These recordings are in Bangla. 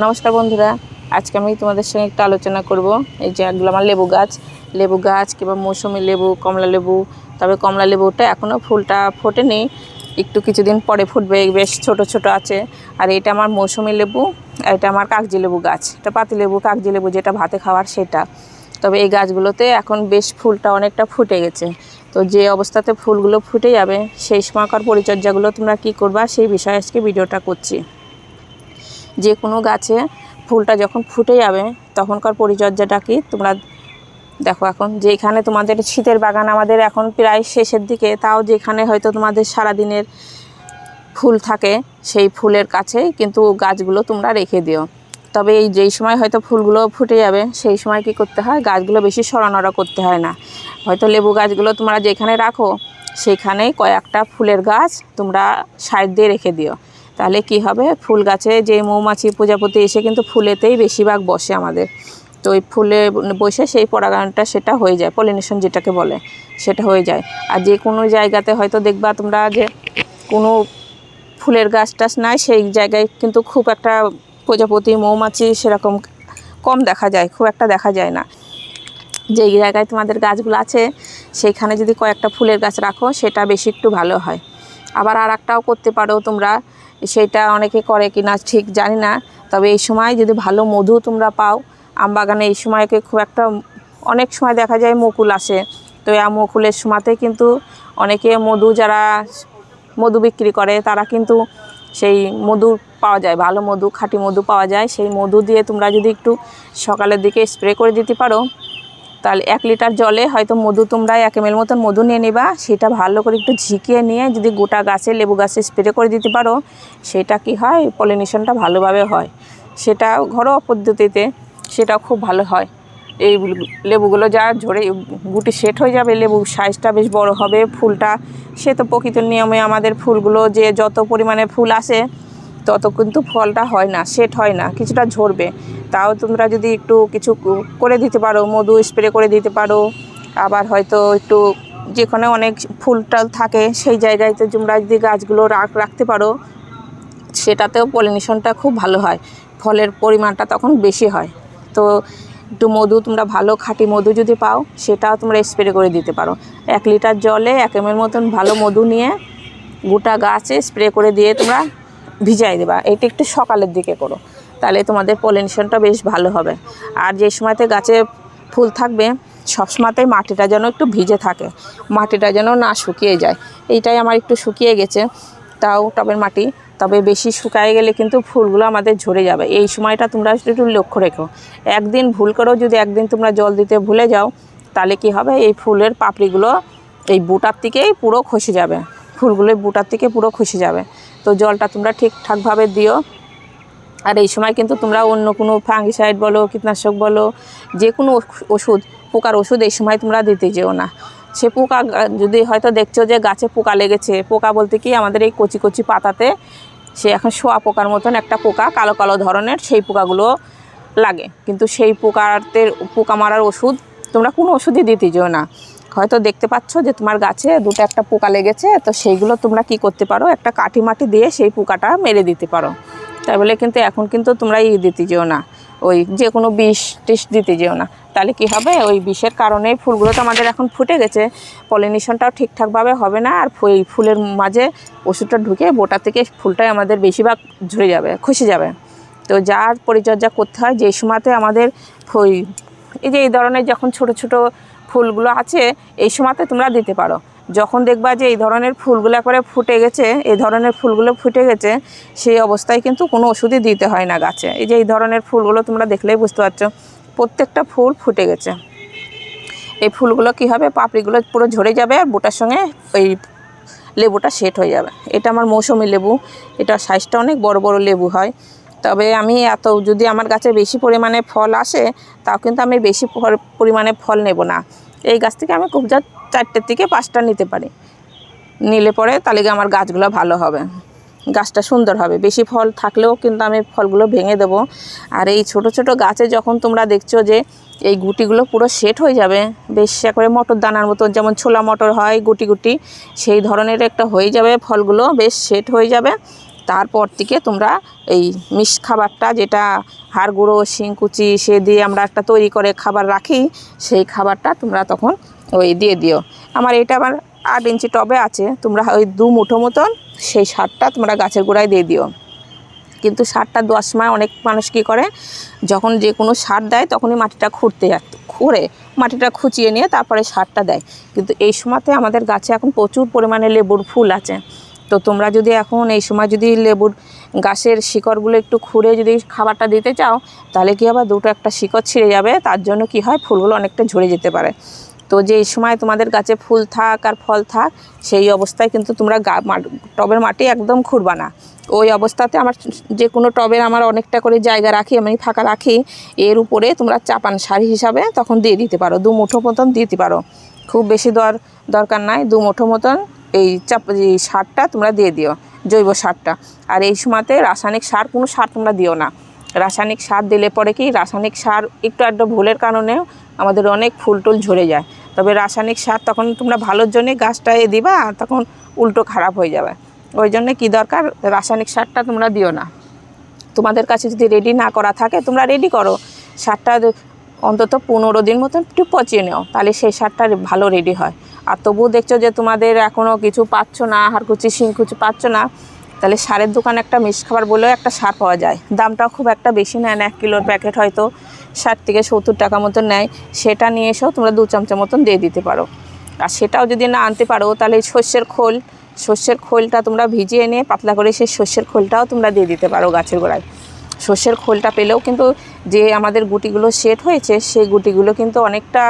নমস্কার বন্ধুরা, আজকে আমি তোমাদের সঙ্গে একটা আলোচনা করব। এই যে এগুলো আমার লেবু গাছ কিংবা মৌসুমি লেবু, কমলা লেবু। তবে কমলা লেবুটা এখনও ফুলটা ফোটেনি, একটু কিছুদিন পরে ফুটবে, বেশ ছোট ছোট আছে। আর এটা আমার মৌসুমি লেবু, এটা আমার কাগজি লেবু গাছ, এটা পাতি লেবু কাগজি লেবু যেটা ভাতে খাওয়ার সেটা। তবে এই গাছগুলোতে এখন বেশ ফুলটা অনেকটা ফুটে গেছে। তো যে অবস্থাতে ফুলগুলো ফুটে যাবে সেই সময়কার পরিচর্যাগুলো তোমরা কি করবা সেই বিষয়ে আজকে ভিডিওটা করছি। যে কোনো গাছে ফুলটা যখন ফুটে যাবে তখনকার পরিচর্যাটা কি তোমরা দেখো। এখন যেখানে তোমাদের শীতের বাগান আমাদের এখন প্রায় শেষের দিকে, তাও যেখানে হয়তো তোমাদের সারাদিনের ফুল থাকে সেই ফুলের কাছে কিন্তু গাছগুলো তোমরা রেখে দিও। তবে এই যেই সময় হয়তো ফুলগুলো ফুটে যাবে সেই সময় কি করতে হয়, গাছগুলো বেশি সরানোরা করতে হয় না। হয়তো লেবু গাছগুলো তোমরা যেখানে রাখো সেখানে কয়েকটা ফুলের গাছ তোমরা সাইড দিয়ে রেখে দিও। তাহলে কি হবে, ফুল গাছে যে মৌমাছি প্রজাপতি এসে কিন্তু ফুলেতেই বেশিরভাগ বসে আমাদের। তো ওই ফুলে বসে সেই পরাগায়নটা সেটা হয়ে যায়, পলিনেশন যেটাকে বলে সেটা হয়ে যায়। আর যে কোনো জায়গাতে হয়তো দেখবা তোমরা যে কোনো ফুলের গাছ টাছ নাই, সেই জায়গায় কিন্তু খুব একটা প্রজাপতি মৌমাছি সেরকম কম দেখা যায়, খুব একটা দেখা যায় না। যেই জায়গায় তোমাদের গাছগুলো আছে সেইখানে যদি কয়েকটা ফুলের গাছ রাখো সেটা বেশি একটু ভালো হয়। আবার আর একটাও করতে পারো তোমরা, সেটা অনেকে করে কি না ঠিক জানি না। তবে এই সময় যদি ভালো মধু তোমরা পাও, আম বাগানে এই সময়কে খুব একটা অনেক সময় দেখা যায় মুকুল আসে। তো এই মুকুলের সময়তে কিন্তু অনেকে যারা মধু বিক্রি করে তারা কিন্তু সেই মধু পাওয়া যায়, ভালো মধু, খাঁটি মধু পাওয়া যায়। সেই মধু দিয়ে তোমরা যদি একটু সকালের দিকে স্প্রে করে দিতে পারো, তাহলে 1 লিটার জলে হয়তো মধু তোমরা 1 ml মতন মধু নিয়ে নেবা। সেটা ভালো করে একটু ঝিকিয়ে নিয়ে যদি গোটা গাছে লেবু গাছে স্প্রে করে দিতে পারো, সেটা কি হয়, পলিনেশনটা ভালোভাবে হয়। সেটা ঘরোয়া পদ্ধতিতে সেটা খুব ভালো হয়। এই লেবুগুলো যা ঝরে গুটি সেট হয়ে যাবে, লেবু সাইজটা বেশ বড় হবে, ফুলটা সে তো প্রকৃত নিয়মে আমাদের ফুলগুলো যে যত পরিমাণে ফুল আসে তত কিন্তু ফলটা হয় না, সেট হয় না, কিছুটা ঝরবে। তাও তোমরা যদি একটু কিছু করে দিতে পারো, মধু স্প্রে করে দিতে পারো। আবার হয়তো একটু যেখানে অনেক ফুল টাল থাকে সেই জায়গাতে তোমরা যদি গাছগুলো রাখতে পারো, সেটাতেও পলিনেশনটা খুব ভালো হয়, ফলের পরিমাণটা তখন বেশি হয়। তো একটু মধু তোমরা ভালো খাঁটি মধু যদি পাও সেটাও তোমরা স্প্রে করে দিতে পারো। 1 লিটার জলে 1 ml মতন ভালো মধু নিয়ে গোটা গাছে স্প্রে করে দিয়ে তোমরা ভিজাই দেবা। এটা একটু সকালের দিকে করো, তাহলে তোমাদের পলিনেশনটা বেশ ভালো হবে। আর যে সময়তে গাছে ফুল থাকবে সব সময়তেই মাটিটা যেন একটু ভিজে থাকে, মাটিটা যেন না শুকিয়ে যায়। এইটাই আমার একটু শুকিয়ে গেছে, তাও টবের মাটি। তবে বেশি শুকায় গেলে কিন্তু ফুলগুলো আমাদের ঝরে যাবে। এই সময়টা তোমরা একটু লক্ষ্য রেখো। একদিন ভুল করেও যদি একদিন তোমরা জল দিতে ভুলে যাও, তাহলে কি হবে, এই ফুলের পাপড়িগুলো এই বুটার থেকেই পুরো খসে যাবে, ফুলগুলো বুটার থেকে পুরো খসে যাবে। তো জলটা তোমরা ঠিকঠাকভাবে দিও। আর এই সময় কিন্তু তোমরা অন্য কোনো ফাঙ্গিসাইড বলো, কীটনাশক বলো, যে কোনো ওষুধ, পোকার ওষুধ এই সময় তোমরা দিতে যেও না। সে পোকা যদি হয়তো দেখছো যে গাছে পোকা লেগেছে, পোকা বলতে কি আমাদের এই কচি কচি পাতাতে সে এখন শোয়া পোকার মতন একটা পোকা, কালো কালো ধরনের, সেই পোকাগুলো লাগে। কিন্তু সেই পোকা মারার ওষুধ তোমরা কোনো ওষুধই দিতে যেও না। হয়তো দেখতে পাচ্ছ যে তোমার গাছে দুটো একটা পোকা লেগেছে, তো সেইগুলো তোমরা কি করতে পারো, একটা কাঠি মাটি দিয়ে সেই পোকাটা মেরে দিতে পারো। তাই বলে কিন্তু এখন কিন্তু তোমরা দিতে যেও না, ওই যে কোনো বিষ টিষ দিতে যেও না। তাহলে কি হবে, ওই বিষের কারণে ফুলগুলো তো আমাদের এখন ফুটে গেছে, পলিনেশনটাও ঠিকঠাকভাবে হবে না। আর ওই ফুলের মাঝে ওষুধটা ঢুকে বোটা থেকে ফুলটাই আমাদের বেশিরভাগ ঝরে যাবে, খসে যাবে। তো যার পরিচর্যা করতে হয় যে সময়তে আমাদের ওই এই যে এই ধরনের যখন ছোট ছোট ফুলগুলো আছে এই সময়তে তোমরা দিতে পারো। যখন দেখবা যে এই ধরনের ফুলগুলো একবারে ফুটে গেছে, এই ধরনের ফুলগুলো ফুটে গেছে, সেই অবস্থায় কিন্তু কোনো ওষুধই দিতে হয় না গাছে। এই যে এই ধরনের ফুলগুলো তোমরা দেখলেই বুঝতে পারছো প্রত্যেকটা ফুল ফুটে গেছে। এই ফুলগুলো কি হবে, পাপড়িগুলো পুরো ঝরে যাবে আর বোটার সঙ্গে ওই লেবুটা সেট হয়ে যাবে। এটা আমার মৌসুমি লেবু, এটা সাইজটা অনেক বড় বড় লেবু হয়। তবে আমি যদি আমার গাছে বেশি পরিমাণে ফল আসে, তাও কিন্তু আমি বেশি পরিমাণে ফল নেব না। এই গাছ থেকে আমি খুব যা 4টে থেকে 5টা নিতে পারি, নিলে পরে তাহলে আমার গাছগুলো ভালো হবে, গাছটা সুন্দর হবে। বেশি ফল থাকলেও কিন্তু আমি ফলগুলো ভেঙে দেব। আর এই ছোট ছোট গাছে যখন তোমরা দেখছো যে এই গুটিগুলো পুরো সেট হয়ে যাবে, বেশ করে মটর দানার মতো, যেমন ছোলা মটর হয় গুটি গুটি, সেই ধরনের একটা হয়ে যাবে, ফলগুলো বেশ সেট হয়ে যাবে, তারপর থেকে তোমরা এই মিক্স খাবারটা, যেটা হাড় গুঁড়ো শিংকুচি সে দিয়ে আমরা একটা তৈরি করে খাবার রাখি, সেই খাবারটা তোমরা তখন ওই দিয়ে দিও। আমার এটা আবার 8 ইঞ্চি টবে আছে, তোমরা ওই 2 মুঠো মতন সেই সারটা তোমরা গাছের গোড়ায় দিয়ে দিও। কিন্তু সারটা দেওয়ার সময় অনেক মানুষ কী করে, যখন যে কোনো সার দেয় তখনই মাটিটা খুঁড়ে মাটিটা খুঁচিয়ে নিয়ে তারপরে সারটা দেয়। কিন্তু এই সময়তে আমাদের গাছে এখন প্রচুর পরিমাণে লেবুর ফুল আছে। তো তোমরা যদি এখন এই সময় যদি লেবুর গাছের শিকড়গুলো একটু খুঁড়ে যদি খাবারটা দিতে চাও, তাহলে কী হবে, দুটো একটা শিকড় ছিঁড়ে যাবে, তার জন্য কি হয়, ফুলগুলো অনেকটা ঝরে যেতে পারে। তো যে এই সময় তোমাদের গাছে ফুল থাক আর ফল থাক, সেই অবস্থায় কিন্তু তোমরা টবের মাটি একদম খুঁড়বা না। ওই অবস্থাতে আমার যে কোনো টবের আমার অনেকটা করে জায়গা রাখি, আমি ফাঁকা রাখি, এর উপরে তোমরা চাপান সার হিসাবে তখন দিয়ে দিতে পারো, 2 মুঠো মতন দিতে পারো। খুব বেশি দরকার নাই, 2 মুঠো মতন এই সারটা তোমরা দিয়ে দিও, জৈব সারটা। আর এই সময়তে রাসায়নিক সার, কোনো সার তোমরা দিও না। রাসায়নিক সার দিলে পরে কি, রাসায়নিক সার একটু ভুলের কারণে আমাদের অনেক ফুল টুল ঝরে যায়। তবে রাসায়নিক সার তখন তোমরা ভালোর জন্যে গাছটায় দিবা, তখন উল্টো খারাপ হয়ে যাবে। ওই জন্য কী দরকার, রাসায়নিক সারটা তোমরা দিও না। তোমাদের কাছে যদি রেডি না করা থাকে, তোমরা রেডি করো সারটা, অন্তত 15 দিন মতন একটু পচিয়ে নাও, তাহলে সেই সারটা ভালো রেডি হয়। আর তবুও দেখছো যে তোমাদের এখনও কিছু পাচ্ছ না, হাড়কুচি শিংকুচি পাচ্ছ না, তাহলে সারের দোকানে একটা মিক্স খাবার বলেও একটা সার পাওয়া যায়, দামটাও খুব একটা বেশি নেয় না, 1 কিলোর প্যাকেট হয়তো 60 থেকে 70 টাকা মতন নেয়। সেটা নিয়ে এসেও তোমরা 2 চামচা মতন দিয়ে দিতে পারো। আর সেটাও যদি না আনতে পারো, তাহলে সর্ষের খোলটা তোমরা ভিজিয়ে এনে পাতলা করে সেই সর্ষের খোলটাও তোমরা দিয়ে দিতে পারো গাছের গোড়ায়। সর্ষের খোলটা পেলেও কিন্তু যে আমাদের গুটিগুলো সেট হয়েছে, সেই গুটিগুলো কিন্তু অনেকটা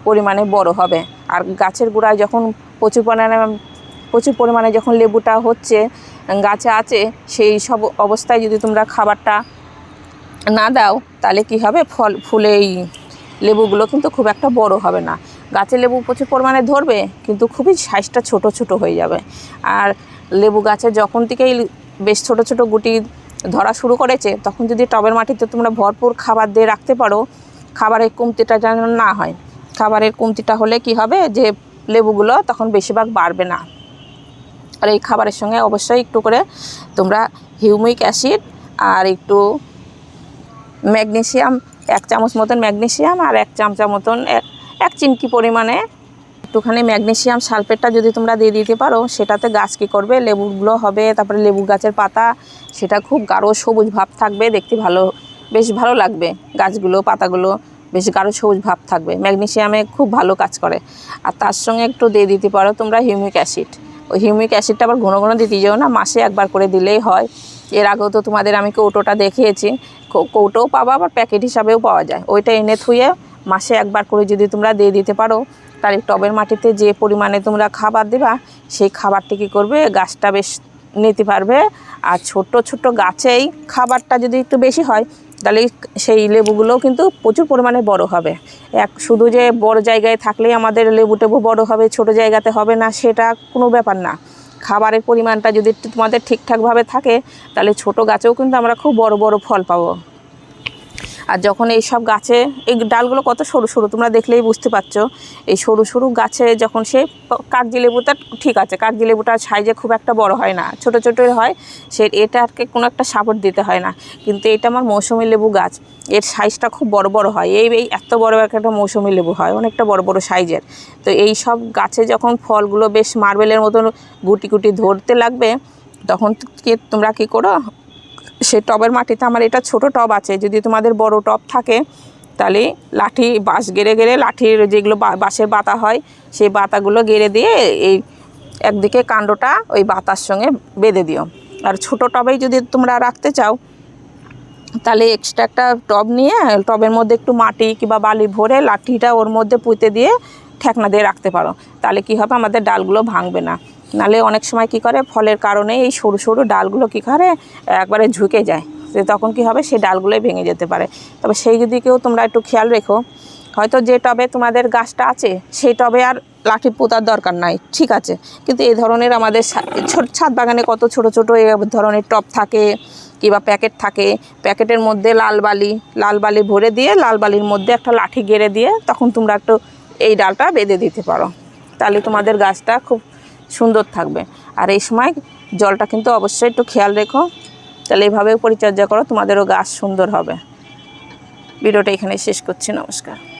পরিমাণে বড় হবে। আর গাছের গোড়ায় যখন প্রচুর পরিমাণে যখন লেবুটা হচ্ছে, গাছে আছে, সেই সব অবস্থায় যদি তোমরা খাবারটা না দাও, তাহলে কি হবে, ফুলে এই লেবুগুলো কিন্তু খুব একটা বড় হবে না। গাছে লেবু প্রচুর পরিমাণে ধরবে, কিন্তু খুবই সাইজটা ছোট ছোট হয়ে যাবে। আর লেবু গাছে যখন থেকেই বেশ ছোট ছোট গুটি ধরা শুরু করেছে, তখন যদি টবের মাটিতে তোমরা ভরপুর খাবার দিয়ে রাখতে পারো, খাবারের কমতিটা যেন না হয়। খাবারের কমতিটা হলে কি হবে, যে লেবুগুলো তখন বেশিরভাগ বাড়বে না। আর এই খাবারের সঙ্গে অবশ্যই একটু করে তোমরা হিউমিক অ্যাসিড আর একটু ম্যাগনেসিয়াম, 1 চামচ মতন ম্যাগনেসিয়াম আর 1 চামচা মতন 1 চিমটি পরিমাণে একটুখানি ম্যাগনেসিয়াম সালফেটটা যদি তোমরা দিয়ে দিতে পারো, সেটাতে গাছ কী করবে, লেবুগুলো হবে, তারপরে লেবু গাছের পাতা সেটা খুব গাঢ় সবুজ ভাব থাকবে, দেখতে বেশ ভালো লাগবে। গাছগুলো পাতাগুলো বেশ গাঢ় সবুজ ভাব থাকবে, ম্যাগনেসিয়ামে খুব ভালো কাজ করে। আর তার সঙ্গে একটু দিয়ে দিতে পারো তোমরা হিউমিক অ্যাসিড। ওই হিউমিক অ্যাসিডটা আবার ঘন ঘন দিতে যাও না, মাসে একবার করে দিলেই হয়। এর আগেও তো তোমাদের আমি কৌটোটা দেখিয়েছি, কৌটোও পাবা, আবার প্যাকেট হিসাবেও পাওয়া যায়। ওইটা এনে থুয়ে মাসে একবার করে যদি তোমরা দিয়ে দিতে পারো, তাহলে টবের মাটিতে যে পরিমাণে তোমরা খাবার দেবা, সেই খাবারটি কী করবে, গাছটা বেশ নিতে পারবে। আর ছোট ছোট গাছেই খাবারটা যদি একটু বেশি হয়, তাহলে সেই লেবুগুলোও কিন্তু প্রচুর পরিমাণে বড় হবে। শুধু যে বড় জায়গায় থাকলেই আমাদের লেবু টেবু বড় হবে, ছোট জায়গাতে হবে না, সেটা কোনো ব্যাপার না। খাবারের পরিমাণটা যদি তোমাদের ঠিকঠাকভাবে থাকে, তাহলে ছোট গাছেও কিন্তু আমরা খুব বড় বড় ফল পাবো। আর যখন এই সব গাছে এই ডালগুলো কত সরু সরু, তোমরা দেখলেই বুঝতে পারছো, এই সরু সরু গাছে যখন সে কাগজি লেবুটা ঠিক আছে, কাগজি লেবুটার সাইজে খুব একটা বড় হয় না, ছোট ছোটোই হয়, এটাকে কোনো একটা সাপোর্ট দিতে হয় না। কিন্তু এটা আমার মৌসুমি লেবু গাছ, এর সাইজটা খুব বড় বড় হয়, এই এত বড় একটা মৌসুমি লেবু হয়, অনেকটা বড় বড় সাইজের। তো এই সব গাছে যখন ফলগুলো বেশ মার্বেলের মতন গুটি গুটি ধরতে লাগবে, তখন তোমরা কী করো, সে টবের মাটিতে, আমার এটা ছোট টব আছে, যদি তোমাদের বড় টব থাকে, তাহলে বাঁশ গেড়ে লাঠির যেগুলো বাঁশের বাতা হয়, সেই বাতাগুলো গেড়ে দিয়ে এই একদিকে কাণ্ডটা ওই বাতার সঙ্গে বেঁধে দিও। আর ছোট টবেই যদি তোমরা রাখতে চাও, তাহলে এক্সট্রা একটা টব নিয়ে টবের মধ্যে একটু মাটি কিংবা বালি ভরে লাঠিটা ওর মধ্যে পুঁতে দিয়ে ঠেকনা দিয়ে রাখতে পারো, তাহলে কি হবে, আমাদের ডালগুলো ভাঙবে না। নাহলে অনেক সময় কি করে, ফলের কারণে এই সরু সরু ডালগুলো কি করে একবারে ঝুঁকে যায়, তখন কি হবে, সেই ডালগুলোই ভেঙে যেতে পারে। তবে সেই দিকেও তোমরা একটু খেয়াল রেখো। হয়তো যে টবে তোমাদের গাছটা আছে, সেই টবে আর লাঠি পোঁতার দরকার নাই, ঠিক আছে, কিন্তু এই ধরনের আমাদের ছাদ বাগানে কত ছোট ছোট এই ধরনের টব থাকে কিংবা প্যাকেট থাকে, প্যাকেটের মধ্যে লাল বালি ভরে দিয়ে লাল বালির মধ্যে একটা লাঠি গেড়ে দিয়ে তখন তোমরা একটু এই ডালটা বেঁধে দিতে পারো, তাহলে তোমাদের গাছটা খুব সুন্দর থাকবে। আর এই সময় জলটা কিন্তু অবশ্যই একটু খেয়াল রেখো। তাহলে এইভাবে পরিচর্যা করো, তোমাদেরও গাছ সুন্দর হবে। ভিডিওটা এখানে শেষ করছি, নমস্কার।